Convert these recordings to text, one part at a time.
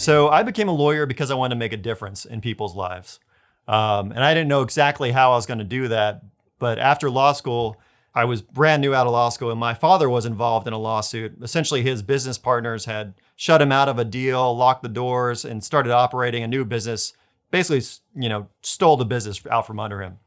So I became a lawyer because I wanted to make a difference in people's lives. And I didn't know exactly how I was going to do that. But after law school, I was brand new out of law school, and my father was involved in a lawsuit. Essentially, his business partners had shut him out of a deal, locked the doors, and started operating a new business, basically, stole the business out from under him.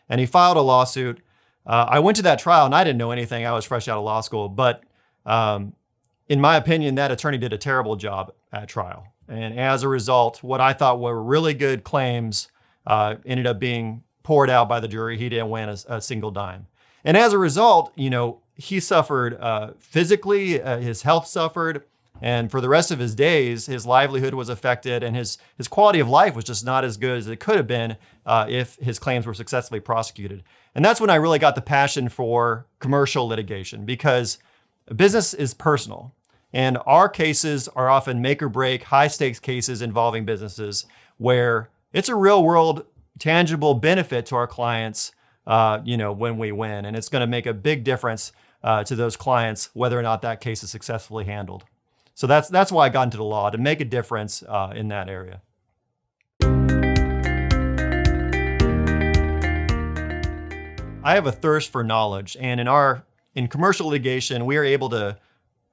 And he filed a lawsuit. I went to that trial, and I didn't know anything. I was fresh out of law school. But in my opinion, that attorney did a terrible job at trial. And as a result, what I thought were really good claims ended up being poured out by the jury. He didn't win a single dime. And as a result, he suffered physically, his health suffered, and for the rest of his days, his livelihood was affected, and his quality of life was just not as good as it could have been if his claims were successfully prosecuted. And that's when I really got the passion for commercial litigation, because business is personal. And our cases are often make or break, high stakes cases involving businesses where it's a real world, tangible benefit to our clients, when we win. And it's going to make a big difference to those clients, whether or not that case is successfully handled. So that's why I got into the law, to make a difference in that area. I have a thirst for knowledge. And in commercial litigation, we are able to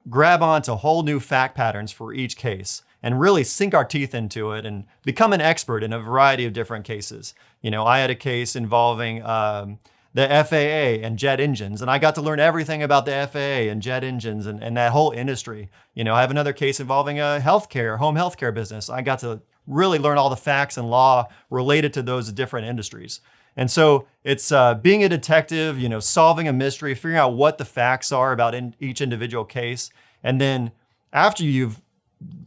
grab onto whole new fact patterns for each case and really sink our teeth into it and become an expert in a variety of different cases. I had a case involving the FAA and jet engines, and I got to learn everything about the FAA and jet engines and that whole industry. I have another case involving a home healthcare business. I got to really learn all the facts and law related to those different industries. And so it's being a detective, solving a mystery, figuring out what the facts are about each individual case. And then after you've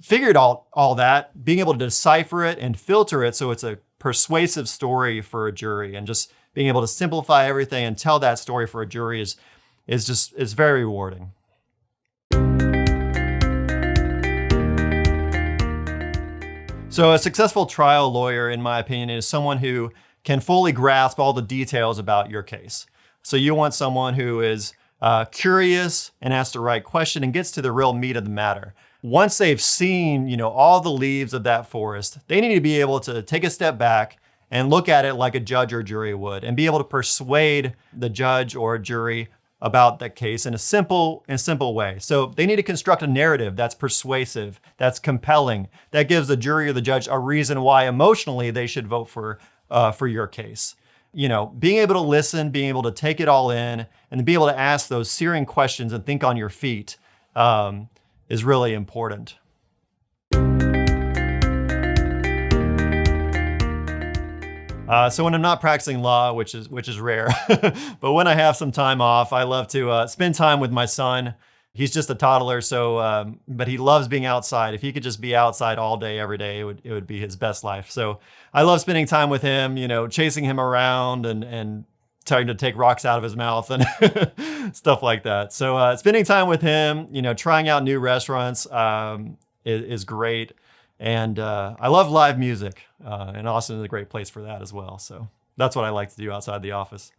figured all that, being able to decipher it and filter it so it's a persuasive story for a jury, and just being able to simplify everything and tell that story for a jury is very rewarding. So a successful trial lawyer, in my opinion, is someone who can fully grasp all the details about your case. So you want someone who is curious and asks the right question and gets to the real meat of the matter. Once they've seen, all the leaves of that forest, they need to be able to take a step back and look at it like a judge or jury would, and be able to persuade the judge or jury about that case in a simple way. So they need to construct a narrative that's persuasive, that's compelling, that gives the jury or the judge a reason why emotionally they should vote for your case. Being able to listen, being able to take it all in, and be able to ask those searing questions and think on your feet is really important. So when I'm not practicing law, which is rare, but when I have some time off, I love to spend time with my son. He's just a toddler, so but he loves being outside. If he could just be outside all day, every day, it would be his best life. So I love spending time with him, chasing him around and trying to take rocks out of his mouth and stuff like that. So spending time with him, trying out new restaurants is great. And I love live music, and Austin is a great place for that as well. So that's what I like to do outside the office.